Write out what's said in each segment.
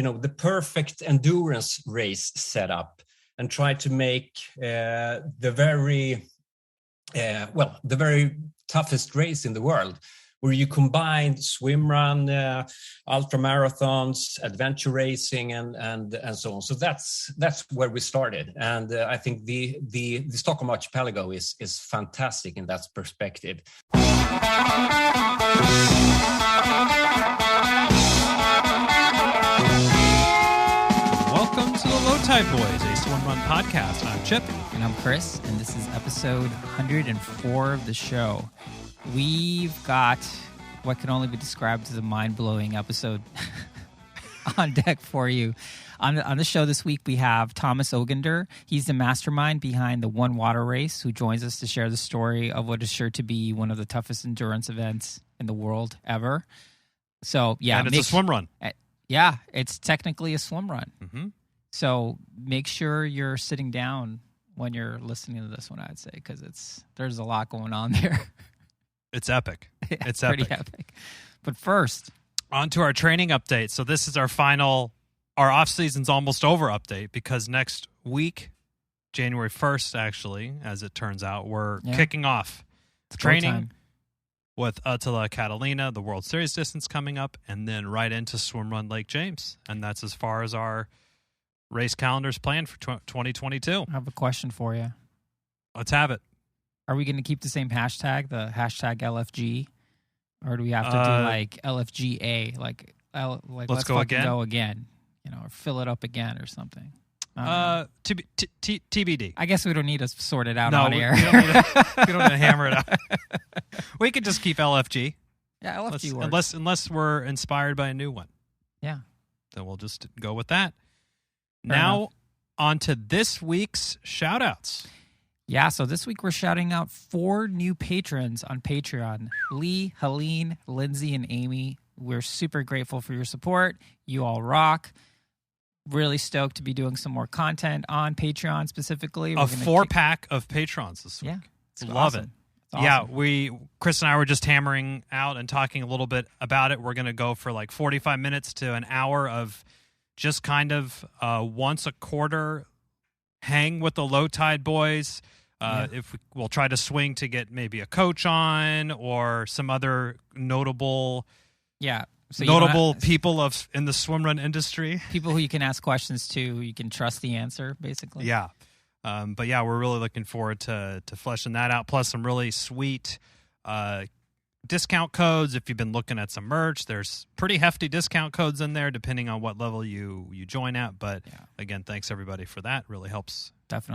the perfect endurance race setup and tried to make the very toughest race in the world, where you combine swimrun, ultra marathons, adventure racing, and so on. So that's where we started, and I think the Stockholm Archipelago is fantastic in that perspective. Welcome to the Low Tide Boys, a Swimrun podcast. I'm Chip. And I'm Chris, and this is episode 104 of the show. We've got what can only be described as a mind-blowing episode on deck for you. On the show this week, we have Thomas Ogander. He's the mastermind behind the One Water Race, who joins us to share the story of what is sure to be one of the toughest endurance events in the world ever. So, yeah. And it's a swim run. Yeah, it's technically a swim run. Mm-hmm. So make sure you're sitting down when you're listening to this one, I'd say, because there's a lot going on there. It's epic. Yeah, it's pretty epic. But first, on to our training update. So this is our off-season's almost over update, because next week, January 1st, actually, as it turns out, we're kicking off training with ÖTILLÖ Catalina, the World Series distance coming up, and then right into Swimrun Lake James. And that's as far as our race calendar's planned for 2022. I have a question for you. Let's have it. Are we going to keep the same hashtag, the hashtag LFG? Or do we have to do like LFGA? Like let's go again? Go again. Or fill it up again or something. TBD. I guess we don't need to sort it out on air. We don't need to hammer it out. We could just keep LFG. Yeah, LFG works. Unless we're inspired by a new one. Yeah. Then we'll just go with that. Fair now, enough. on to this week's shout-outs. Yeah, so this week we're shouting out 4 new patrons on Patreon. Lee, Helene, Lindsay, and Amy. We're super grateful for your support. You all rock. Really stoked to be doing some more content on Patreon specifically. A 4-pack of patrons this week. Yeah. Love awesome. it. Awesome. Yeah, Chris and I were just hammering out and talking a little bit about it. We're going to go for like 45 minutes to an hour of just kind of once a quarter hang with the Low Tide Boys. If we'll try to swing to get maybe a coach on or some other notable people in the swimrun industry. People who you can ask questions to, you can trust the answer, basically. Yeah. But yeah, we're really looking forward to fleshing that out. Plus some really sweet discount codes. If you've been looking at some merch, there's pretty hefty discount codes in there depending on what level you join at. But again, thanks everybody for that. Really helps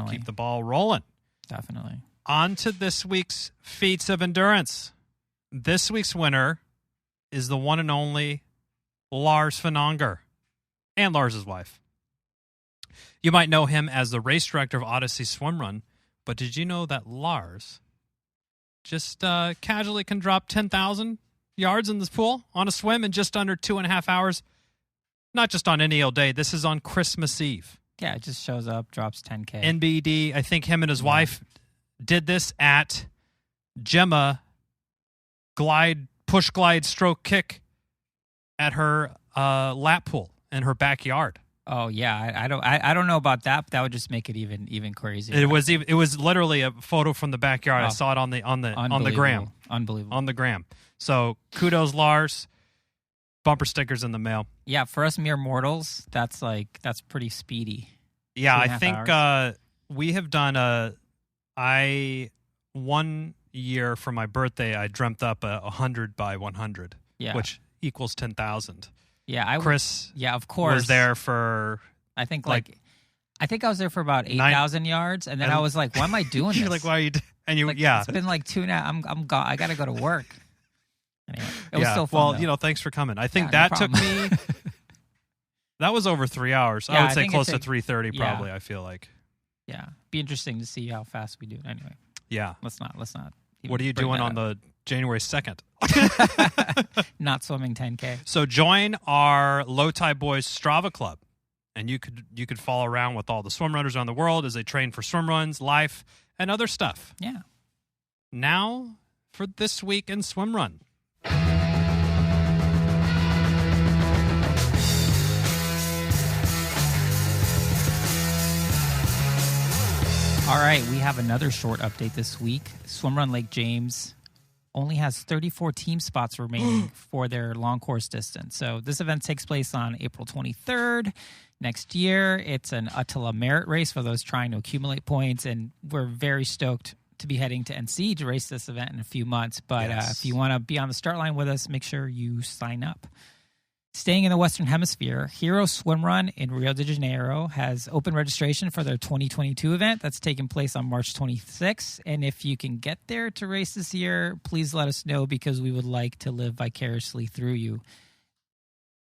keep the ball rolling. Definitely. On to this week's Feats of Endurance. This week's winner is the one and only Lars Finanger and Lars's wife. You might know him as the race director of Ödyssey Swimrun, but did you know that Lars just casually can drop 10,000 yards in this pool on a swim in just under 2.5 hours? Not just on any old day. This is on Christmas Eve. Yeah, it just shows up, drops 10K. NBD, I think him and his wife did this at Gemma push glide stroke kick at her lap pool in her backyard. Oh yeah, I don't know about that, but that would just make it even crazier. It was literally a photo from the backyard. I saw it on the gram. Unbelievable. On the gram. So kudos, Lars. Bumper stickers in the mail. Yeah, for us mere mortals, that's pretty speedy. Yeah, I think we have done 1 year for my birthday, I dreamt up a 100 by 100, which equals 10,000. Yeah, Chris. Yeah, of course. Was there for I think I was there for about 8,000 yards, and then I was like, "Why am I doing this?" You're like, "Why are you?" And you, It's been like 2.5. I'm gone. I got to go to work. Anyway, it was still fun. Well, thanks for coming. I think that took me. That was over 3 hours. Yeah, I would say close to 3:30, probably. I feel like. Yeah, be interesting to see how fast we do it. Anyway. Yeah. Let's not. What are you doing on the January 2nd? Not swimming 10K. So join our Low Tide Boys Strava Club, and you could follow around with all the swim runners around the world as they train for swim runs, life, and other stuff. Yeah. Now for this week in swim run. All right, we have another short update this week. Swimrun Lake James only has 34 team spots remaining for their long course distance. So this event takes place on April 23rd next year. It's an ÖTILLÖ merit race for those trying to accumulate points, and we're very stoked to be heading to NC to race this event in a few months. But if you want to be on the start line with us, make sure you sign up. Staying in the Western Hemisphere, Hero Swimrun in Rio de Janeiro has open registration for their 2022 event that's taking place on March 26th. And if you can get there to race this year, please let us know because we would like to live vicariously through you.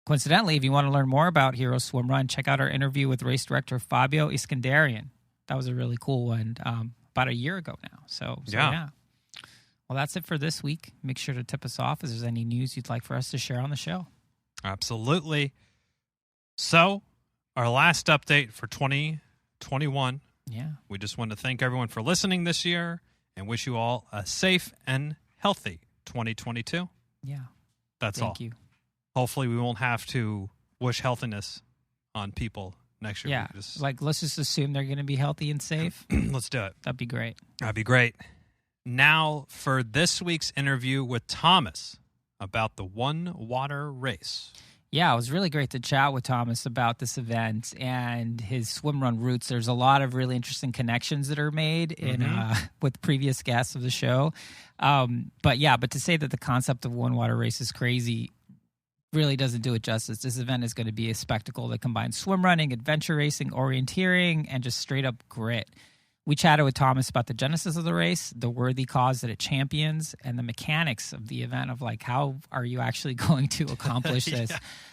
Coincidentally, if you want to learn more about Hero Swimrun, check out our interview with race director Fabio Iskandarian. That was a really cool one about a year ago now. So yeah. Well, that's it for this week. Make sure to tip us off if there's any news you'd like for us to share on the show. Absolutely. So, our last update for 2021. Yeah. We just want to thank everyone for listening this year and wish you all a safe and healthy 2022. Yeah. That's all. Thank you. Hopefully, we won't have to wish healthiness on people next year. Yeah. Let's just assume they're going to be healthy and safe. Let's do it. That'd be great. That'd be great. Now, for this week's interview with Thomas about the One Water Race. Yeah, it was really great to chat with Thomas about this event and his swimrun roots. There's a lot of really interesting connections that are made in with previous guests of the show. But to say that the concept of One Water Race is crazy really doesn't do it justice. This event is going to be a spectacle that combines swim running, adventure racing, orienteering, and just straight up grit. We chatted with Thomas about the genesis of the race, the worthy cause that it champions, and the mechanics of the event of how are you actually going to accomplish this?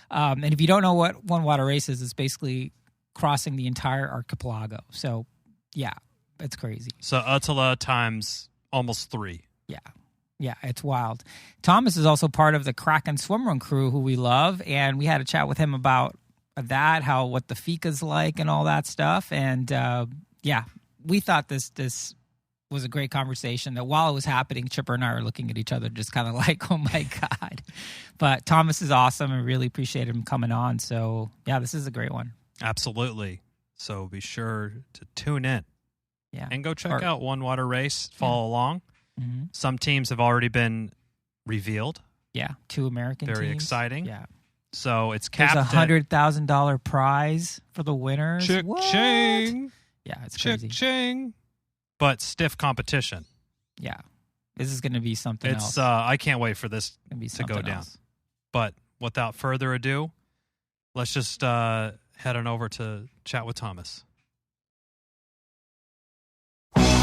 And if you don't know what One Water Race is, it's basically crossing the entire archipelago. So, yeah, it's crazy. So ÖTILLÖ times almost 3. Yeah, it's wild. Thomas is also part of the Kraken swimrun crew who we love, and we had a chat with him about that, what the fika's like and all that stuff. And, we thought this was a great conversation that while it was happening, Chipper and I were looking at each other just kind of like, oh my God. But Thomas is awesome and really appreciate him coming on. So, yeah, this is a great one. Absolutely. So be sure to tune in. Yeah. And go check out One Water Race. Follow along. Mm-hmm. Some teams have already been revealed. Yeah, 2 American teams. Very exciting. Yeah. So it's capped at $100,000 prize for the winners. Ching. Yeah, it's crazy. Ching. But stiff competition. Yeah. This is going to be something else. I can't wait for this to go down. Else. But without further ado, let's just head on over to chat with Thomas. Super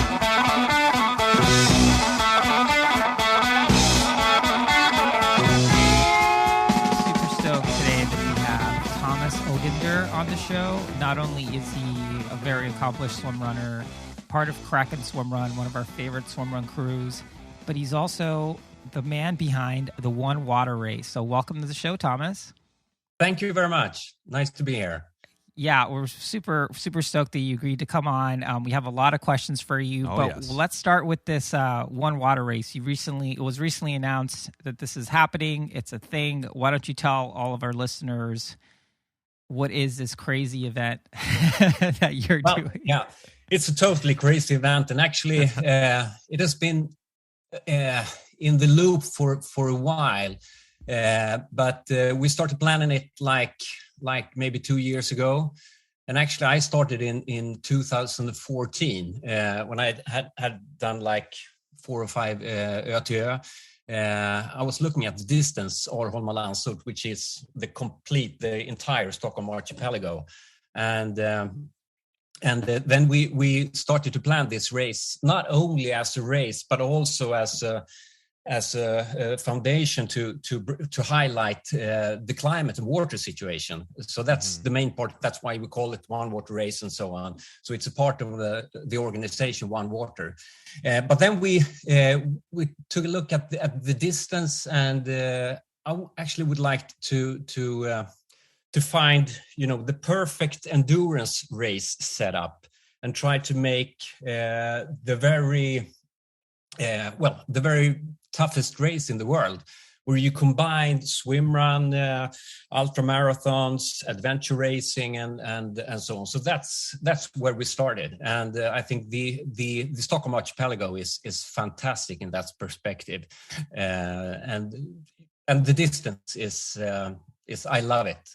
stoked today that we have Thomas Ogander on the show. Not only is he a very accomplished swim runner, part of Kraken Swimrun, one of our favorite swimrun crews, but he's also the man behind the One Water Race. So welcome to the show, Thomas. Thank you very much. Nice to be here. Yeah, we're super, super stoked that you agreed to come on. We have a lot of questions for you, Let's start with this One Water Race. It was recently announced that this is happening. It's a thing. Why don't you tell all of our listeners what is this crazy event that you're doing? Yeah, it's a totally crazy event, and actually, it has been in the loop for a while. But we started planning it like maybe 2 years ago, and actually I started in 2014 when I had done like 4 or 5 ÖTILLÖ. I was looking at the distance Arholma Landsort, which is the entire Stockholm archipelago, and then we started to plan this race not only as a race but also as a foundation to highlight the climate and water situation. So that's the main part. That's why we call it One Water Race and so on. So it's a part of the organization One Water. But then we took a look at the distance, and I actually would like to find the perfect endurance race setup and try to make the very toughest race in the world, where you combine swimrun, ultra marathons, adventure racing, and so on. So that's where we started, and I think the Stockholm Archipelago is fantastic in that perspective, and the distance is I love it.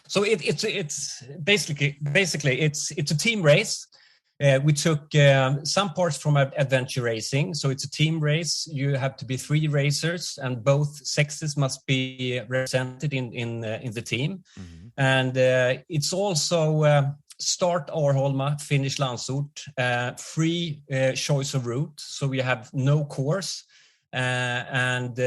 So it's basically it's a team race. We took some parts from adventure racing, so it's a team race. You have to be 3 racers, and both sexes must be represented in the team. Mm-hmm. And it's also start Arholma, finish Landsort, free choice of route, so we have no course. And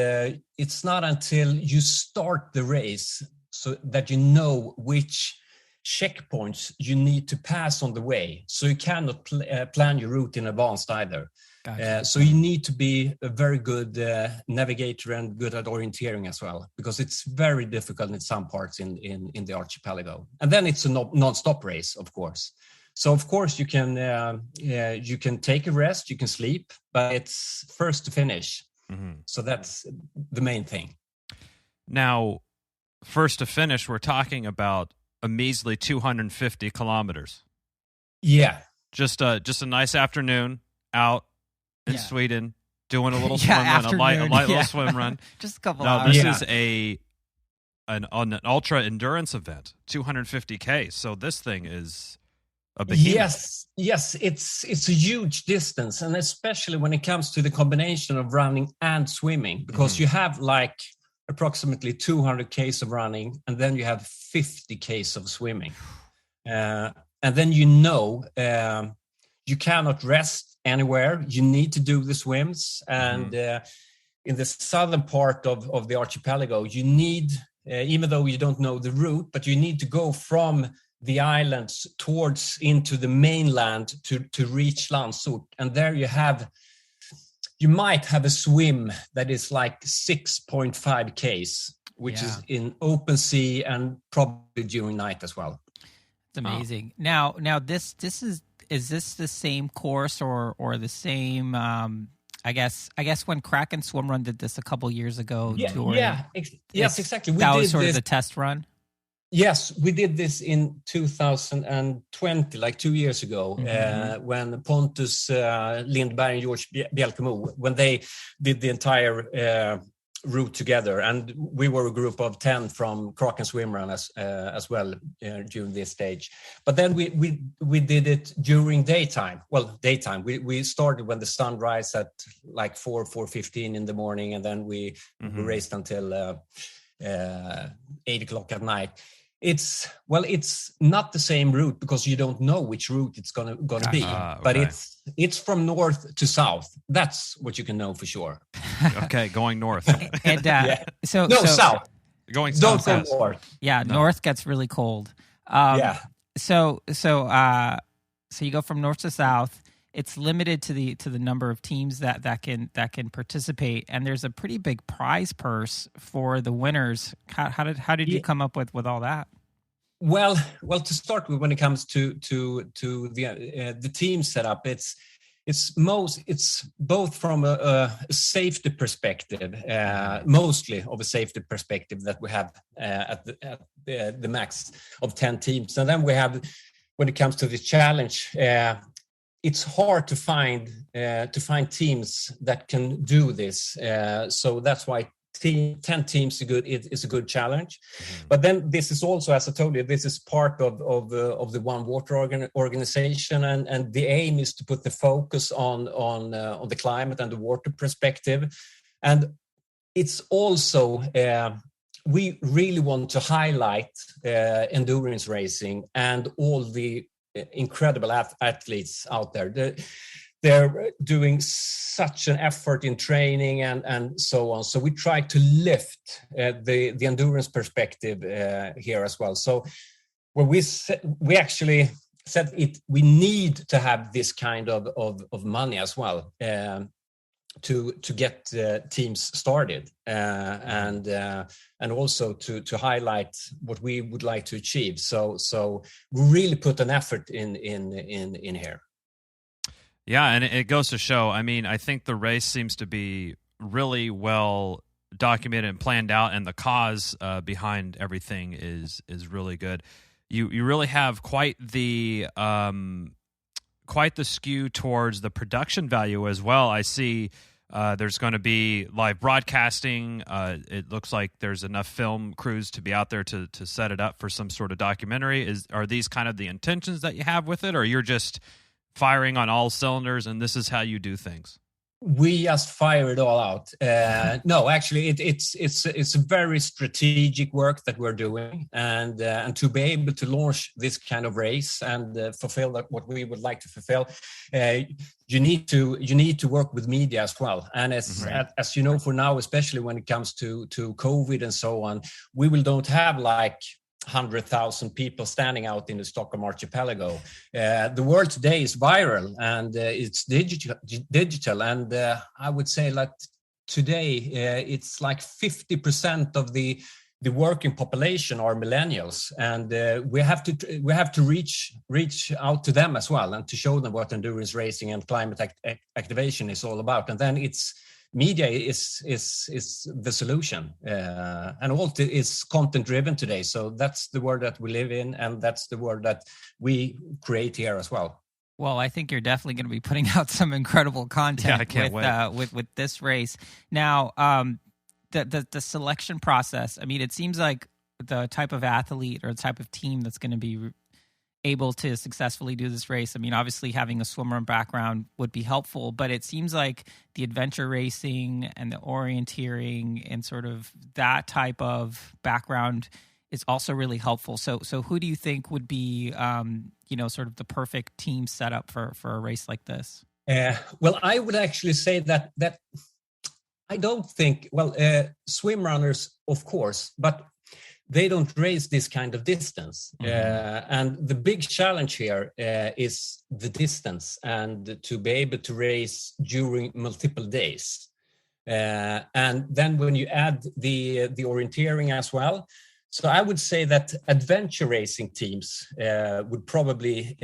it's not until you start the race so that you know which checkpoints you need to pass on the way. So you cannot plan your route in advance either. Gotcha. So you need to be a very good navigator and good at orienteering as well, because it's very difficult in some parts in the archipelago. And then it's a non-stop race, of course. So of course you can take a rest, you can sleep, but it's first to finish. Mm-hmm. So that's the main thing. Now, first to finish, we're talking about a measly 250 kilometers. Yeah. Just a nice afternoon out in Sweden, doing a little swim run, a light little swim run. Just a couple hours. This is an ultra endurance event, 250K. So this thing is a behemoth. Yes, it's a huge distance, and especially when it comes to the combination of running and swimming, because you have like approximately 200 Ks of running, and then you have 50 Ks of swimming. And then you cannot rest anywhere. You need to do the swims. And in the southern part of the archipelago, you need, even though you don't know the route, but you need to go from the islands towards into the mainland to reach Landsort. And there you might have a swim that is like 6.5 Ks, which is in open sea and probably during night as well. It's amazing. Now this is this the same course or the same? I guess when Kraken Swimrun did this a couple years ago. Yes, exactly. That was sort of the test run. Yes, we did this in 2020, like 2 years ago, when Pontus Lindberg and George Bjelkemo, when they did the entire route together. And we were a group of 10 from Kraken Swimrun as well during this stage. But then we did it during daytime. Well, daytime. We started when the sun rises at like 4:15 in the morning, and then we raced until 8 o'clock at night. It's not the same route because you don't know which route it's gonna be, but it's from north to south. That's what you can know for sure. Okay, going north. And so south. Going south. Don't go north. Yeah, no. North gets really cold. So you go from north to south. It's limited to the number of teams that can participate, and there's a pretty big prize purse for the winners. How did you come up with all that? Well, to start with, when it comes to the team setup, it's both from a safety perspective, mostly of a safety perspective that we have at the max of 10 teams, and then we have, when it comes to the challenge. It's hard to find teams that can do this, so that's why 10 teams is a good challenge. But then this is also, as I told you, this is part of the One Water organization, and the aim is to put the focus on the climate and the water perspective, and it's also we really want to highlight endurance racing and all the incredible athletes out there. They're doing such an effort in training and so on. So we try to lift the endurance perspective here as well. So when we actually said we need to have this kind of money as well to get teams started and also to highlight what we would like to achieve. So we really put an effort in here. Yeah, and it goes to show. I mean, I think the race seems to be really well documented and planned out, and the cause behind everything is really good. You really have quite the skew towards the production value as well. I see there's going to be live broadcasting. It looks like there's enough film crews to be out there to set it up for some sort of documentary. Are these kind of the intentions that you have with it, or you're just firing on all cylinders and this is how you do things? We just fire it all out. No, actually, it's a very strategic work that we're doing, and to be able to launch this kind of race and fulfill what we would like to fulfill, you need to work with media as well. And as you know, for now, especially when it comes to COVID and so on, we don't have like 100,000 people standing out in the Stockholm archipelago. The world today is viral and it's digital. And I would say that today it's like 50% of the working population are millennials, and we have to reach out to them as well and to show them what endurance racing and climate activation is all about. And then media is the solution, and all is content driven today. So that's the world that we live in, and that's the world that we create here as well. Well, I think you're definitely going to be putting out some incredible content with this race. Now, the selection process. I mean, it seems like the type of athlete or the type of team that's going to be able to successfully do this race. I mean, obviously having a swimrun background would be helpful, but it seems like the adventure racing and the orienteering and sort of that type of background is also really helpful. So who do you think would be, sort of the perfect team setup for a race like this? Well, I would actually say that I don't think, swim runners, of course, but they don't race this kind of distance. And the big challenge here is the distance and to be able to race during multiple days. And then when you add the orienteering as well. So I would say that adventure racing teams would probably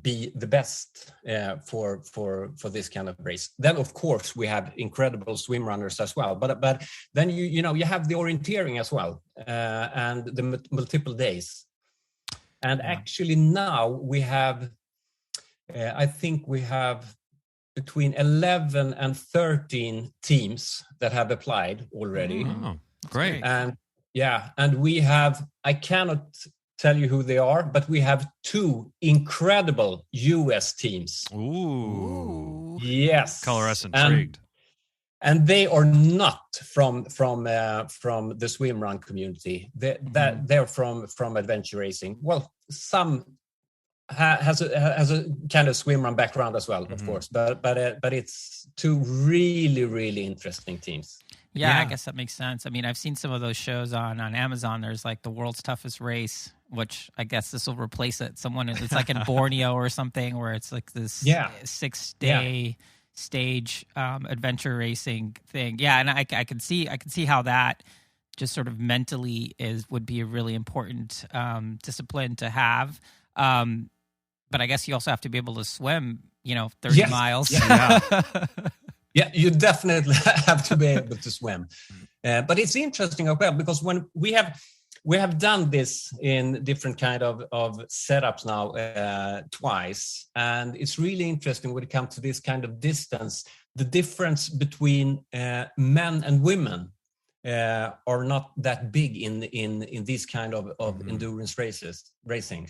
be the best for this kind of race. Then of course we have incredible swim runners as well, but then you have the orienteering as well, and the multiple days. And actually now we have I think we have between 11 and 13 teams that have applied already. Oh, great. And we have, I cannot tell you who they are, but we have 2 incredible US teams. Ooh. Yes. Color us intrigued. And they are not from the swimrun community. They're from adventure racing. Well, some has a kind of swimrun background as well, of course. But it's 2 really, really interesting teams. Yeah, I guess that makes sense. I mean, I've seen some of those shows on Amazon. There's like the world's toughest race, which I guess this will replace it. It's like in Borneo or something, where it's like this 6-day stage adventure racing thing. Yeah, and I can see how that just sort of mentally would be a really important discipline to have. But I guess you also have to be able to swim, 30 miles. Yeah. Yeah, you definitely have to be able to swim. But it's interesting as well, because when we have done this in different kind of setups now twice, and it's really interesting when it comes to this kind of distance. The difference between men and women are not that big in these kind of endurance racing.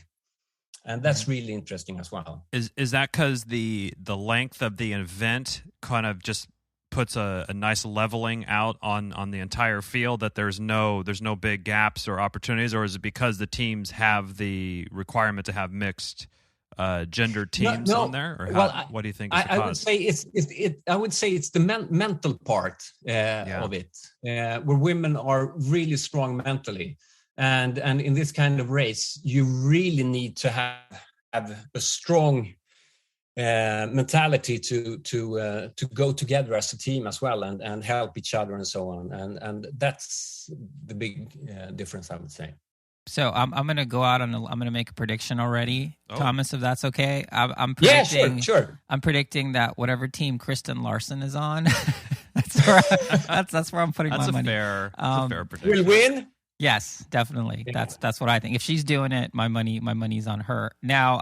And that's really interesting as well. Is that because the length of the event kind of just puts a nice leveling out on the entire field, that there's no big gaps or opportunities, or is it because the teams have the requirement to have mixed gender teams on there? Or what do you think is the cause? I would say it's the mental part of it, where women are really strong mentally. And in this kind of race, you really need to have a strong mentality to go together as a team as well, and help each other and so on. And that's the big difference, I would say. So I'm going to go out I'm going to make a prediction already, Thomas, if that's okay. I'm predicting, sure. I'm predicting that whatever team Kristen Larson is on, That's where I'm putting my money. That's a fair prediction. We'll win. Yes, definitely. Yeah. That's what I think. If she's doing it, my money's on her. Now,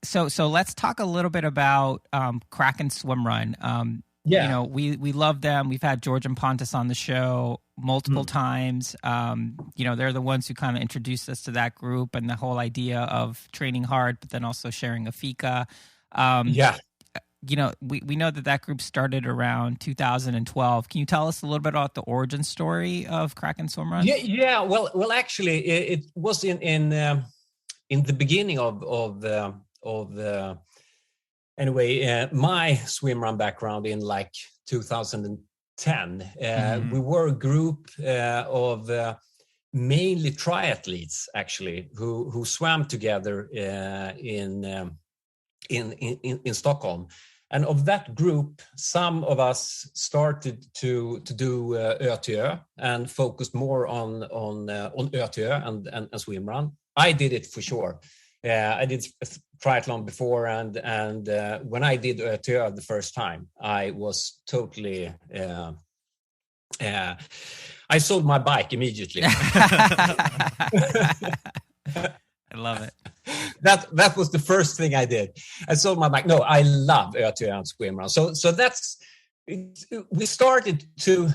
so let's talk a little bit about Kraken Swimrun. You know, we love them. We've had George and Pontus on the show multiple times. You know, they're the ones who kind of introduced us to that group and the whole idea of training hard, but then also sharing a fika. You know, we know that group started around 2012. Can you tell us a little bit about the origin story of Kraken Swimrun? Yeah. Well, actually, it was in the beginning of anyway, my swimrun background in like 2010. We were a group of mainly triathletes, actually, who swam together in Stockholm. And of that group, some of us started to do ÖTILLÖ and focused more on ÖTILLÖ and swimrun. I did it for sure. I did triathlon before, and when I did ÖTILLÖ the first time, I was totally. I sold my bike immediately. I love it. That was the first thing I did. I sold my bike. No, I love ÖTILLÖ and swimrun. So that's we started to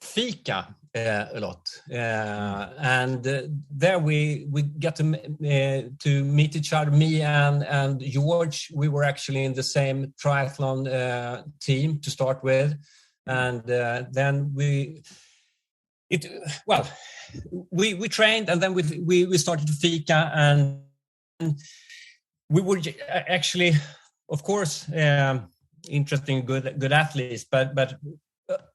fika a lot, and there we got to meet each other. Me and George, we were actually in the same triathlon team to start with, and then we trained, and then we started to fika, and we were actually, of course, interesting, good athletes, but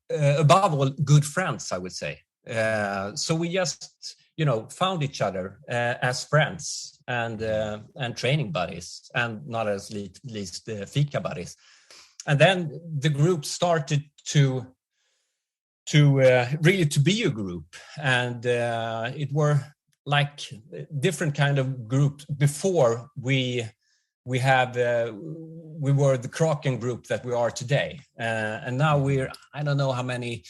above all, good friends, I would say. So we just, found each other as friends and training buddies, and not as least fika buddies. And then the group started to really to be a group, and it were like different kind of groups before we were the Kraken group that we are today, and now we're, I don't know how many,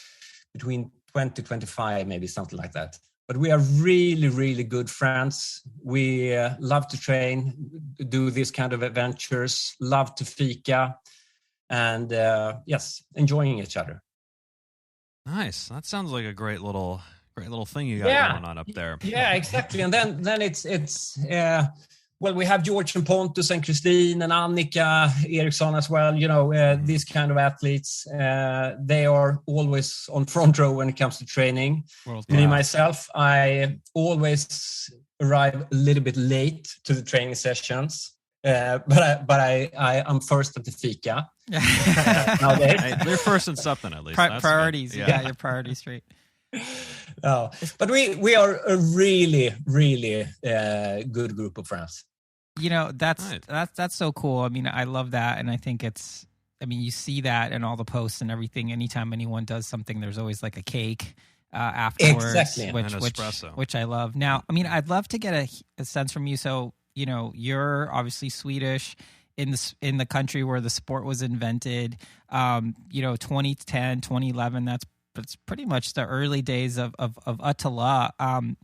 between 20, 25, maybe something like that. But we are really, really good friends. We love to train, do these kind of adventures, love to fika, and yes, enjoying each other. Nice. That sounds like a great little thing you got going on up there. Yeah, exactly. And then it's we have George and Pontus and Christine and Annika Eriksson as well. These kind of athletes, they are always on front row when it comes to training. Me, myself, I always arrive a little bit late to the training sessions. But I'm first at the fika. Nowadays. Hey, you're first in something, at least. Priorities. You got your priorities straight. No, but we are a really, really good group of friends. That's so cool. I mean, I love that, and I think you see that in all the posts and everything. Anytime anyone does something, there's always like a cake afterwards, exactly, which I love. Now, I mean, I'd love to get a sense from you. So, you're obviously Swedish in the country where the sport was invented. 2010, 2011. That's pretty much the early days of ÖTILLÖ.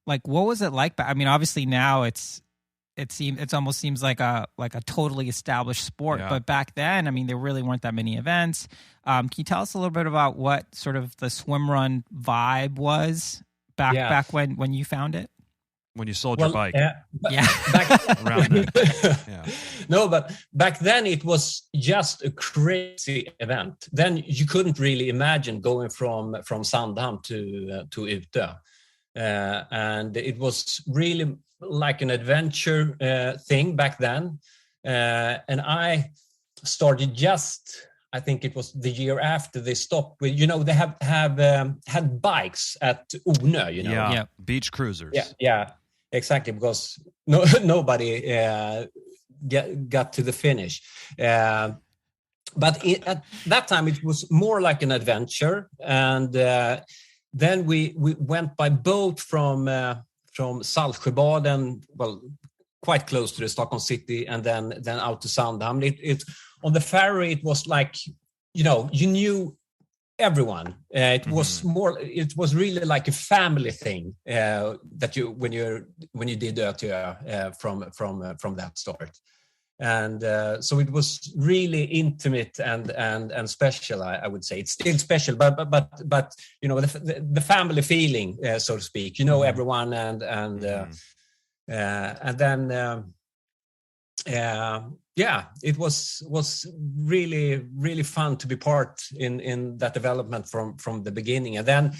Like, what was it like? I mean, obviously now it almost seems like a totally established sport. Yeah. But back then, I mean, there really weren't that many events. Can you tell us a little bit about what sort of the swimrun vibe was back when you found it? When you sold your bike. No, but back then it was just a crazy event. Then you couldn't really imagine going from Sandhamn to Utö. And it was really like an adventure thing back then. And I started I think it was the year after they stopped with, they have had bikes at Unö, Yeah, beach cruisers. Yeah, exactly, because nobody got to the finish. But at that time, it was more like an adventure. And then we went by boat from Saltsjöbaden, quite close to the Stockholm city, and then out to Sandhamn. It on the ferry, it was like, you knew everyone. It was it was really like a family thing that when you did ÖTILLÖ from that start. And so it was really intimate and special. I would say it's still special, but the family feeling, so to speak. Everyone, and then it was really fun to be part in that development from the beginning. And then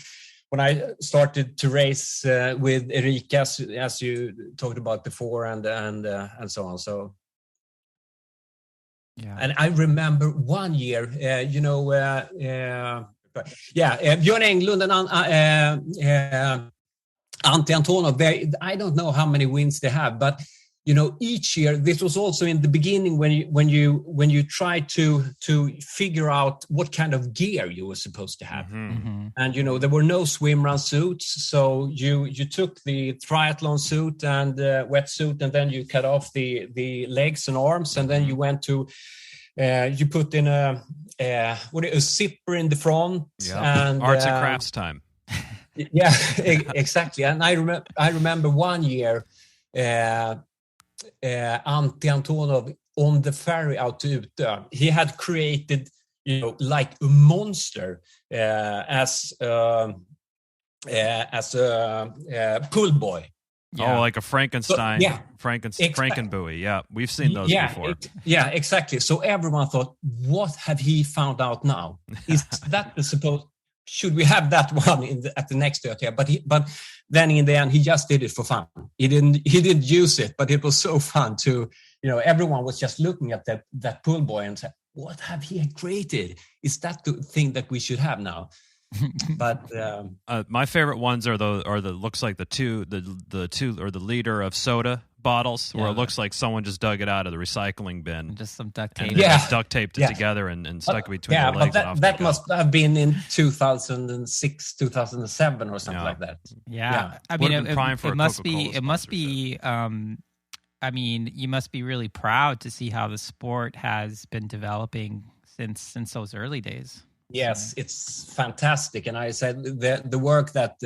when I started to race with Erika, as you talked about before, and so on, so. Yeah. And I remember one year, Björn Englund and Ante Antonov, I don't know how many wins they have, but each year, this was also in the beginning when you try to figure out what kind of gear you were supposed to have. And there were no swimrun suits, so you took the triathlon suit and wetsuit, and then you cut off the legs and arms, and then you went to you put in a zipper in the front, and arts and crafts time. Yeah, exactly. And I remember one year. Ante Antonov on the ferry out to Utö, he had created, like a monster as a pull boy. Yeah. Oh, like a Frankenstein, So, Frankenbuoy. Yeah, we've seen those before. Exactly. So everyone thought, what have he found out now? Is that the supposed? Should we have that one at the next ÖTILLÖ? But then in the end, he just did it for fun. He didn't use it, but it was so fun to, everyone was just looking at that pull boy and said, what have he created? Is that the thing that we should have now? But my favorite ones are the looks like the two or the liter of soda bottles, where it looks like someone just dug it out of the recycling bin, just some duct tape, duct taped it together and stuck it between their legs. But that must have been in 2006, 2007 or something like that. Yeah. I mean, it must be. I mean, you must be really proud to see how the sport has been developing since those early days. Yes, it's fantastic, and I said the work that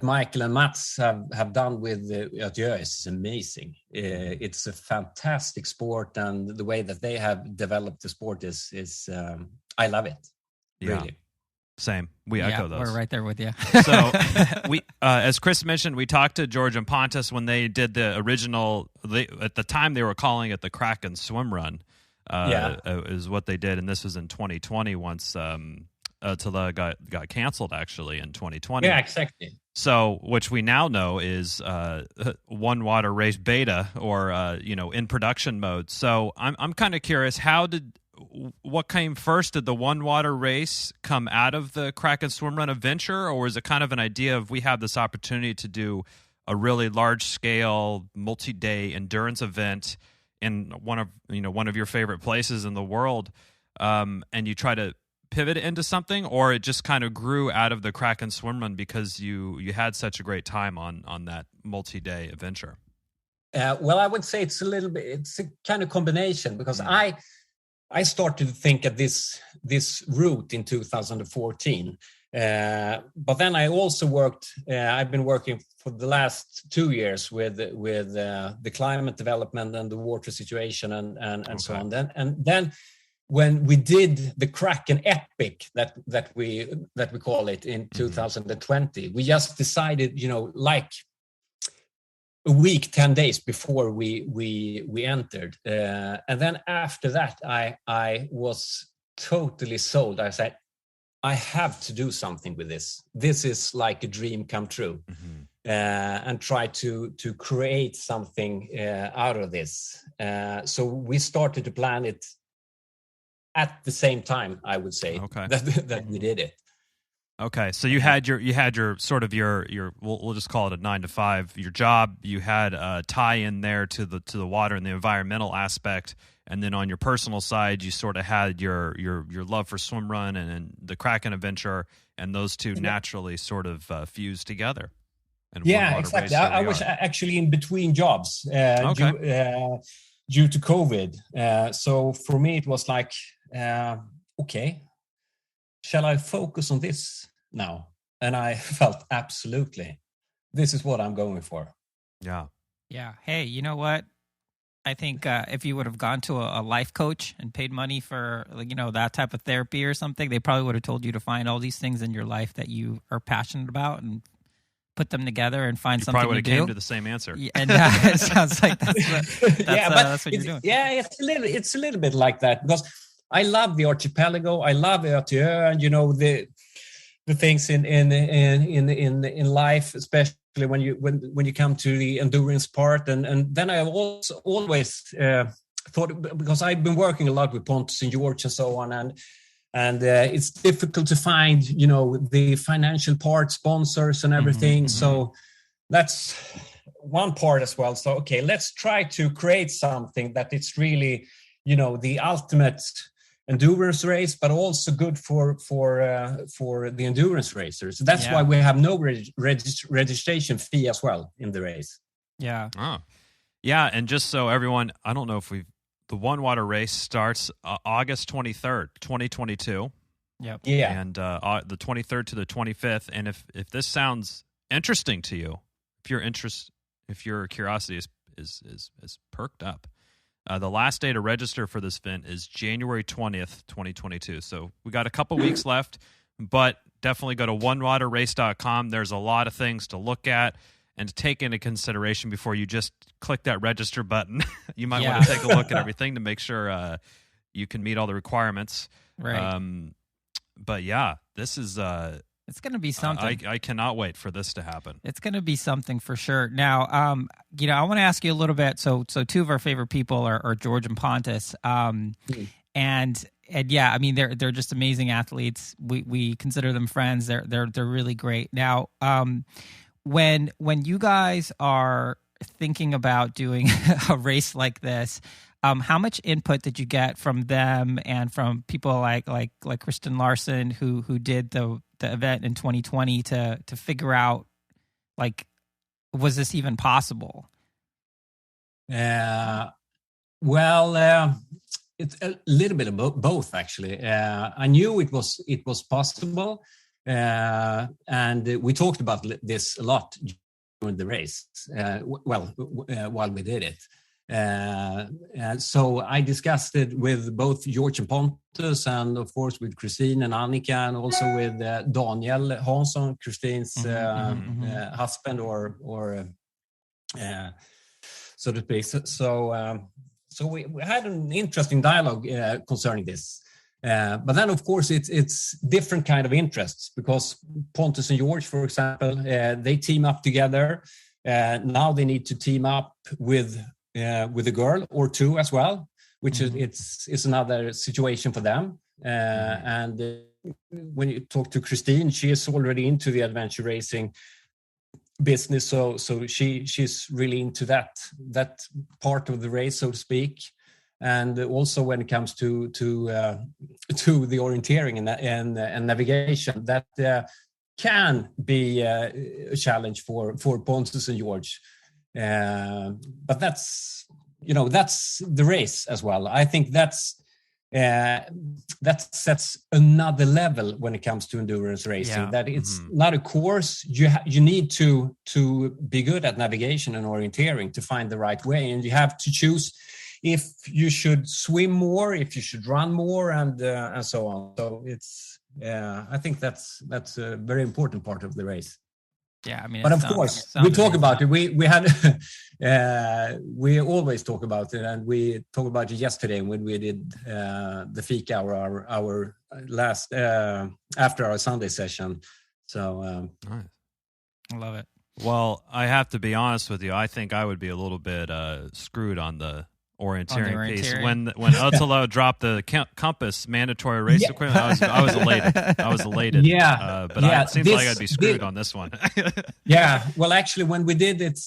Michael and Mats have done with ÖTILLÖ is amazing. It's a fantastic sport, and the way that they have developed the sport is I love it. Yeah. Really. Same. We echo those. We're right there with you. So we, as Chris mentioned, we talked to George and Pontus when they did the original. At the time, they were calling it the Kraken Swimrun. Is what they did, and this was in 2020 once ÖTILLÖ got canceled, actually, in 2020. Yeah, exactly. So, which we now know is one water race beta, or in production mode. So, I'm kind of curious, what came first? Did the one water race come out of the Kraken Swimrun adventure, or is it kind of an idea of we have this opportunity to do a really large scale multi-day endurance event in one of your favorite places in the world, and you try to pivot it into something, or it just kind of grew out of the Kraken Swimrun because you had such a great time on that multi-day adventure? Well, I would say it's a kind of combination, because I started to think of this route in 2014. But then I also worked. I've been working for the last 2 years with the climate development and the water situation and so on. Then when we did the Kraken Epic that we call it in 2020, we just decided, like a week, 10 days before we entered, and then after that, I was totally sold. I said, I have to do something with this. This is like a dream come true, and try to create something out of this. So we started to plan it at the same time, I would say, that we did it. Okay, so you had your sort of your we'll just call it a 9 to 5, your job. You had a tie in there to the water and the environmental aspect, and then on your personal side, you sort of had your love for swimrun and the Kraken adventure, and those two naturally sort of fused together. Yeah, exactly. I was actually in between jobs. due to COVID. So for me, it was like, okay, shall I focus on this now? And I felt absolutely, this is what I'm going for. Yeah. Yeah. Hey, you know what? I think if you would have gone to a life coach and paid money for, that type of therapy or something, they probably would have told you to find all these things in your life that you are passionate about and put them together and find something to do. Probably would have came to the same answer. Yeah, and it sounds like that's what you're doing. Yeah, it's a little bit like that, because I love the archipelago. I love ÖTILLÖ, and the things in life, especially when you come to the endurance part, and then I also always thought, because I've been working a lot with Pontus and George and so on, and it's difficult to find the financial part, sponsors and everything. Mm-hmm. So that's one part as well. So okay, let's try to create something that it's really the ultimate endurance race, but also good for the endurance racers. So that's why we have no registration fee as well in the race. Yeah. Oh. Yeah, and just so everyone, I don't know if the One Water race starts August 23rd, 2022. Yep. Yeah. And the 23rd to the 25th. And if this sounds interesting to you, if your curiosity is perked up, the last day to register for this event is January 20th, 2022. So we got a couple weeks left, but definitely go to onewaterrace.com. There's a lot of things to look at and to take into consideration before you just click that register button. You might want to take a look at everything to make sure you can meet all the requirements. Right. But yeah, this is... it's going to be something. I cannot wait for this to happen. It's going to be something for sure. Now, I want to ask you a little bit. So two of our favorite people are George and Pontus. And yeah, I mean, they're just amazing athletes. We consider them friends. They're really great. Now, when you guys are thinking about doing a race like this, how much input did you get from them and from people like Kristen Larson who did the event in 2020 to figure out, was this even possible? It's a little bit of both, actually. I knew it was possible, and we talked about this a lot during the race. While we did it. So I discussed it with both George and Pontus, and of course with Christine and Annika, and also with Daniel Hansson, Christine's husband, or so to speak. So we had an interesting dialogue concerning this. But then, of course, it's different kind of interests, because Pontus and George, for example, they team up together. Now they need to team up with a girl or two as well, which is another situation for them. And when you talk to Christine, she is already into the adventure racing business, so she's really into that part of the race, so to speak. And also when it comes to the orienteering and navigation, that can be a challenge for Pontus and George. But that's the race as well. I think that sets another level when it comes to endurance racing. Yeah. That it's not a course. You need to be good at navigation and orienteering to find the right way, and you have to choose if you should swim more, if you should run more, and so on. So it's I think that's a very important part of the race. Yeah, I mean, but of course, we talk about it. We had we always talk about it, and we talked about it yesterday when we did the Fika our last after our Sunday session. So nice. I love it. Well, I have to be honest with you. I think I would be a little bit screwed on the orienteering piece. When ÖTILLÖ dropped the compass mandatory race equipment, I was elated. Yeah, but it seems like I'd be screwed on this one. Yeah, well, actually, when we did it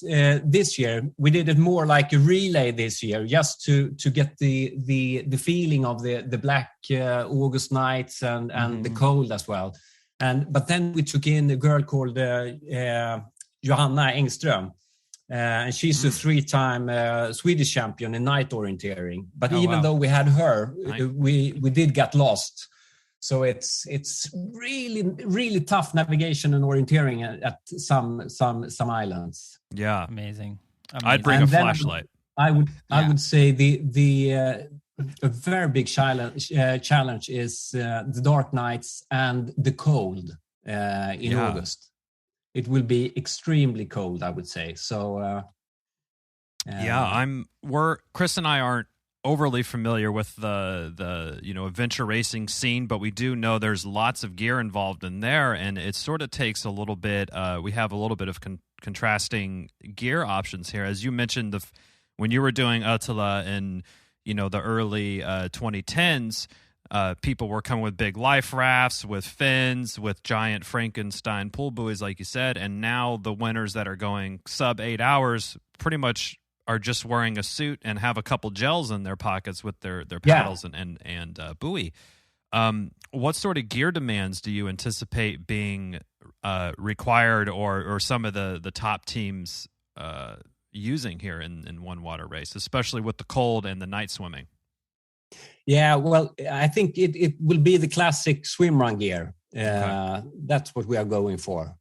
this year, we did it more like a relay this year, just to get the feeling of the black August nights and the cold as well. But then we took in a girl called Johanna Engström, And she's a 3-time Swedish champion in night orienteering. But even though we had her, we did get lost. So it's really, really tough navigation and orienteering at some islands. Yeah, amazing. I'd bring a flashlight. I would say a very big challenge is the dark nights and the cold in August. It will be extremely cold, I would say. So, Chris and I aren't overly familiar with the adventure racing scene, but we do know there's lots of gear involved in there, and it sort of takes a little bit. We have a little bit of contrasting gear options here, as you mentioned. When you were doing ÖTILLÖ in the early 2010s. People were coming with big life rafts, with fins, with giant Frankenstein pull buoys, like you said. And now the winners that are going sub 8 hours pretty much are just wearing a suit and have a couple gels in their pockets with their paddles and buoy. What sort of gear demands do you anticipate being required or some of the top teams using here in one water race, especially with the cold and the night swimming? Yeah, well, I think it will be the classic swimrun gear. That's what we are going for.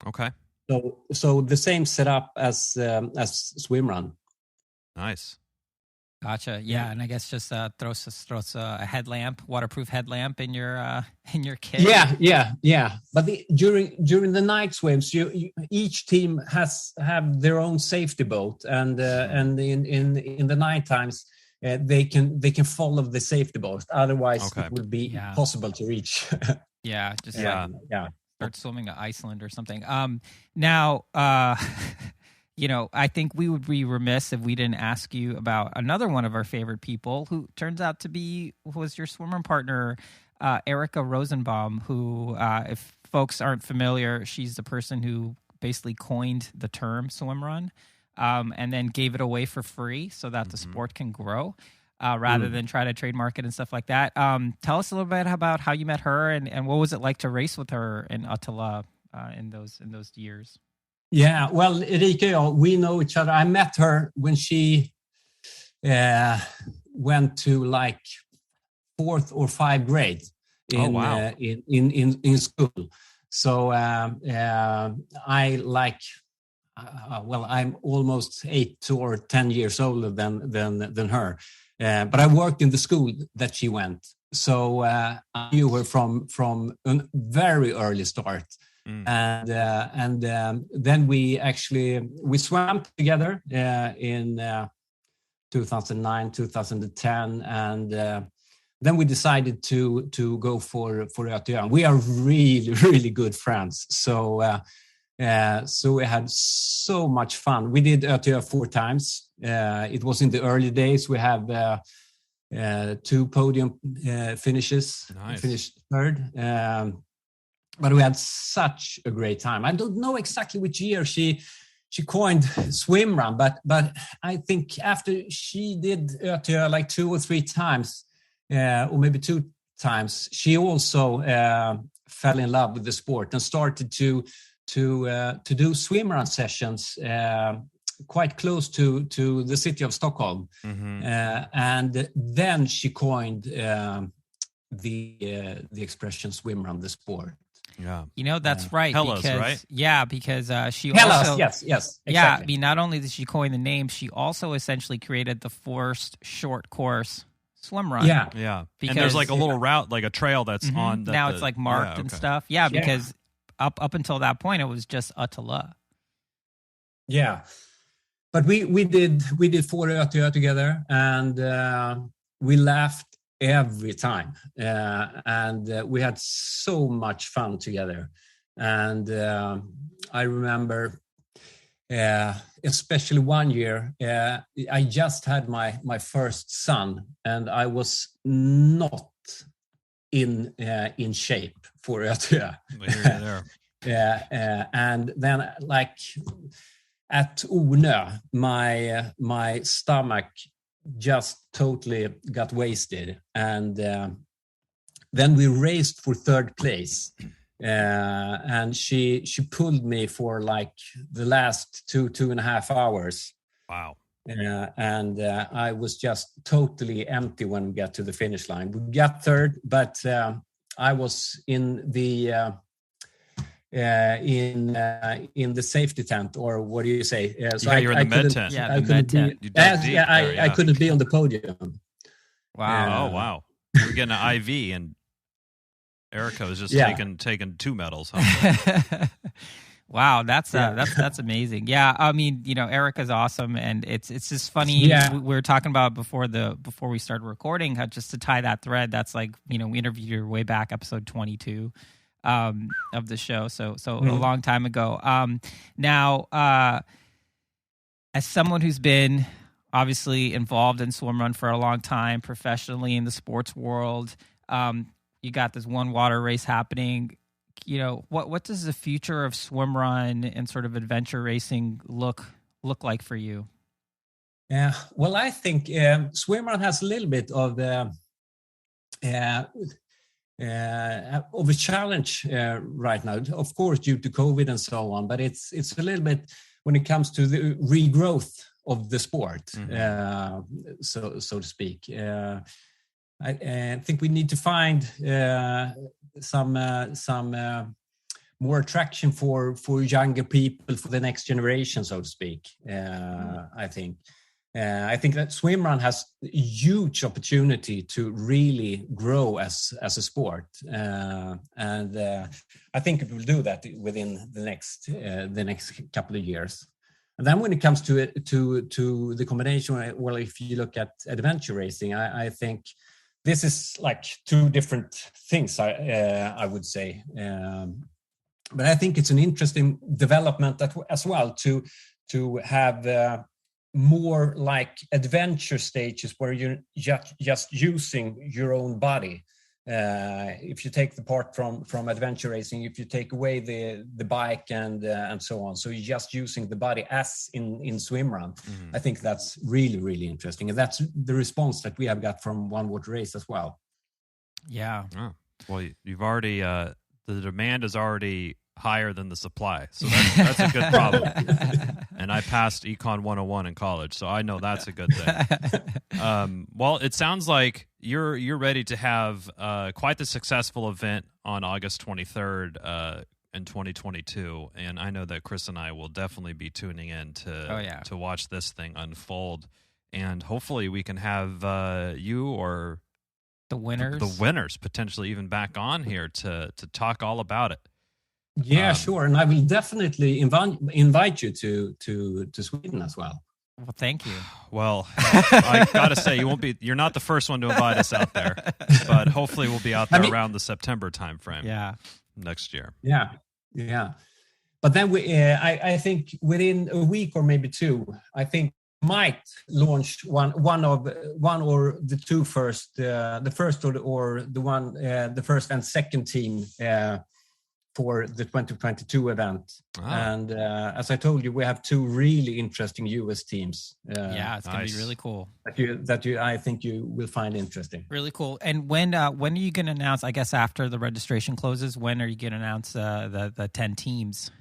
Okay. So the same setup as swimrun. Nice. Gotcha. Yeah, and I guess just throws a headlamp, waterproof headlamp in your kit. Yeah. But during the night swims, each team have their own safety boat, and in the night times. They can follow the safety boat. Otherwise, it would be impossible to reach. Start swimming to Iceland or something. Now, I think we would be remiss if we didn't ask you about another one of our favorite people, who turns out to was your swimmer partner, Erica Rosenbaum. Who, if folks aren't familiar, she's the person who basically coined the term swimrun. And then gave it away for free so that the sport can grow rather than try to trademark it and stuff like that. Tell us a little bit about how you met her and what was it like to race with her in ÖTILLÖ in those years? Yeah, well, Erika, we know each other. I met her when she went to like 4th or 5th grade in school. So I'm almost 8 or 10 years older than her, but I worked in the school that she went, so I knew her from a very early start, and then we swam together in 2009, 2010, and then we decided to go for ÖTILLÖ. We are really, really good friends, so we had so much fun. We did ÖTILLÖ 4 times. It was in the early days. We have 2 podium finishes. Nice. Finished 3rd. But we had such a great time. I don't know exactly which year she coined swimrun, but I think after she did ÖTILLÖ like 2 or 3 times, or maybe 2 times, she also fell in love with the sport and started to do swimrun sessions quite close to the city of Stockholm, and then she coined the expression swimrun, the sport. Yeah, that's right. Hellas, because, right? Yeah, because she Hellas, also yes, exactly. Yeah, I mean, not only did she coin the name, she also essentially created the forced short course swimrun. Yeah. Because, and there's like a little route, like a trail that's on. Now it's like marked and stuff. Yeah, because up until that point, it was just ÖTILLÖ. Yeah, but we did 4 ÖTILLÖ together, and we laughed every time, and we had so much fun together. And I remember, especially one year, I just had my first son, and I was not in shape for ÖTILLÖ. And then, like at Unö, my stomach just totally got wasted, and then we raced for 3rd place, and she pulled me for like the last 2.5 hours. Wow. And I was just totally empty when we got to the finish line. We got third, but I was in the safety tent, or what do you say? So you're in the med tent. Yeah, the med tent. I couldn't be on the podium. Wow. Oh wow. We're getting an IV, and Erica was just taking 2 medals. Huh? Wow, that's amazing. Yeah, I mean, Erica's awesome, and it's just funny. Yeah. We were talking about before we started recording, how just to tie that thread. That's like, we interviewed her way back, episode 22 of the show. So a long time ago. Now, as someone who's been obviously involved in swimrun for a long time, professionally in the sports world, you got this one water race happening. What does the future of swimrun and sort of adventure racing look like for you? Yeah, well, I think swimrun has a little bit of a challenge right now, of course, due to COVID and so on. But it's a little bit when it comes to the regrowth of the sport, so to speak. I think we need to find some more attraction for younger people, for the next generation, so to speak. I think that swimrun has a huge opportunity to really grow as a sport, and I think it will do that within the next couple of years. And then when it comes to the combination, well, if you look at adventure racing, I think this is like 2 different things, I would say. But I think it's an interesting development as well to have more like adventure stages where you're just using your own body. If you take the part from adventure racing, if you take away the bike and so on, so you're just using the body as in swimrun. I think that's really, really interesting, and that's the response that we have got from One Water Race as well. Yeah. Oh. Well, you've already the demand is already higher than the supply, so that's a good problem. And I passed Econ 101 in college, so I know that's a good thing. Well, it sounds like you're ready to have quite the successful event on August 23rd in 2022, and I know that Chris and I will definitely be tuning in to watch this thing unfold, and hopefully we can have you or the winners potentially even back on here to talk all about it. Yeah, sure, and I will definitely invite you to Sweden as well. Well, thank you. Well, I gotta say, you're not the first one to invite us out there, but hopefully we'll be out there around the September timeframe. Yeah, next year. Yeah. But then I think within a week or maybe 2, I think might launch one or the 2 first, the first or the first and second team for the 2022 event. And as I told you, we have 2 really interesting US teams. It's going to be really cool. That I think you will find interesting. Really cool. And when are you going to announce, I guess after the registration closes, when are you going to announce the 10 teams?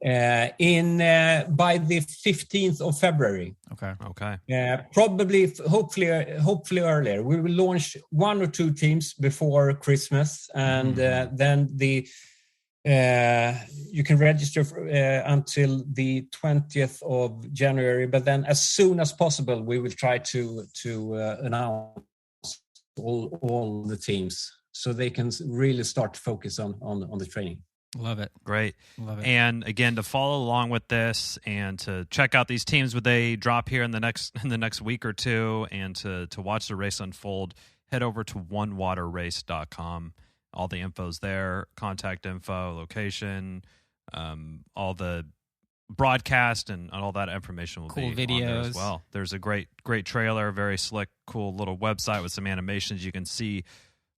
By the 15th of February. Okay. Probably, hopefully earlier. We will launch 1 or 2 teams before Christmas, and then you can register until the 20th of January. But then, as soon as possible, we will try to announce all the teams so they can really start to focus on the training. Love it. Great. Love it. And again, to follow along with this and to check out these teams when they drop here in the next week or 2, and to watch the race unfold, head over to onewaterrace.com. All the info's there, contact info, location, all the broadcast and all that information will cool be videos on there as well. There's a great trailer, very slick, cool little website with some animations. You can see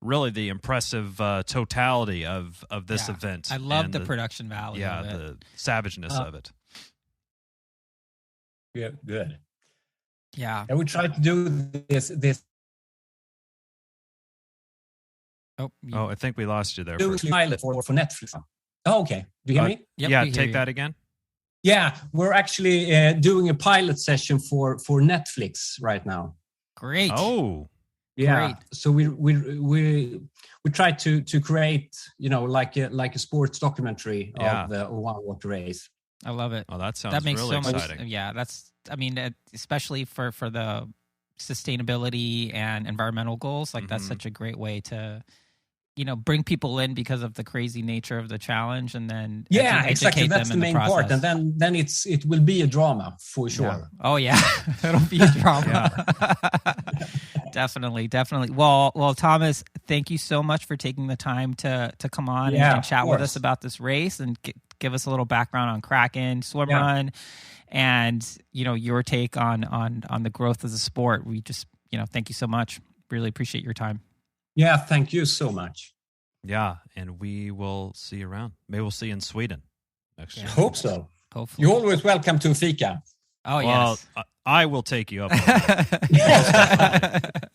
really the impressive totality of this event. I love the production value. Yeah, the savageness of it. Yeah, good. Yeah. And we try to do this. Oh, I think we lost you there. Doing a pilot for Netflix. Oh, okay. Do you hear me? Yep, yeah, we hear take you. that again. Yeah, we're actually doing a pilot session for Netflix right now. Great. Oh, Yeah. Great. So we try to create, like a sports documentary Yeah. of the one water race. I love it. oh, that sounds That makes really so exciting. much. Yeah, especially for the sustainability and environmental goals. Like that's Mhm. such a great way to, bring people in because of the crazy nature of the challenge, and then Yeah, educate exactly. That's them the in main part, process. and then it will be a drama for sure. Yeah. Oh yeah, it'll be a drama. Definitely. Well, Thomas, thank you so much for taking the time to come on Yeah, and chat of with course. us about this race and give us a little background on Kraken, Swimrun, and your take on the growth of the sport. We just thank you so much. Really appreciate your time. Yeah, thank you so much. Yeah, and we will see you around. Maybe we'll see you in Sweden next year. Hope so. Hopefully. You're always welcome to Fika. Oh Well, yes. I will take you up on that.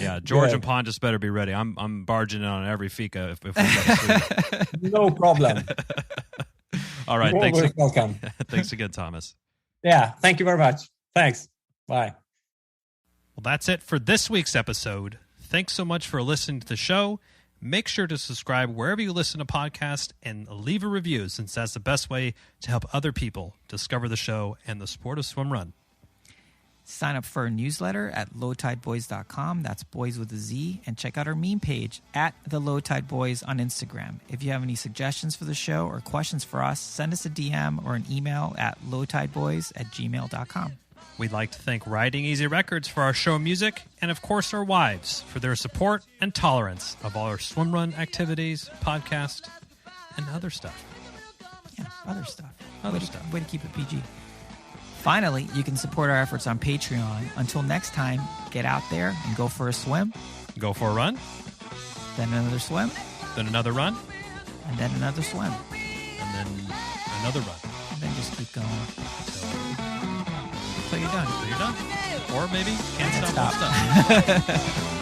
Yeah, George Good. and Pontus better be ready. I'm barging in on every fika if we go to Sweden. No problem. All right, You're thanks. always welcome. Thanks again, Thomas. Yeah, thank you very much. Thanks. Bye. Well, that's it for this week's episode. Thanks so much for listening to the show. Make sure to subscribe wherever you listen to podcasts and leave a review, since that's the best way to help other people discover the show and the sport of swimrun. Sign up for our newsletter at lowtideboys.com. That's boys with a Z. And check out our meme page at the Low Tide Boys on Instagram. If you have any suggestions for the show or questions for us, send us a DM or an email at lowtideboys@gmail.com. We'd like to thank Riding Easy Records for our show music, and of course our wives for their support and tolerance of all our swimrun activities, podcast, and other stuff. Yeah, other stuff. Other way stuff. Way to keep it PG. Finally, you can support our efforts on Patreon. Until next time, get out there and go for a swim, Go for a run, then another swim, then another run, and then another swim. and then another run. And then just keep going So until you're done. you're done. Or maybe can't stop. Stop.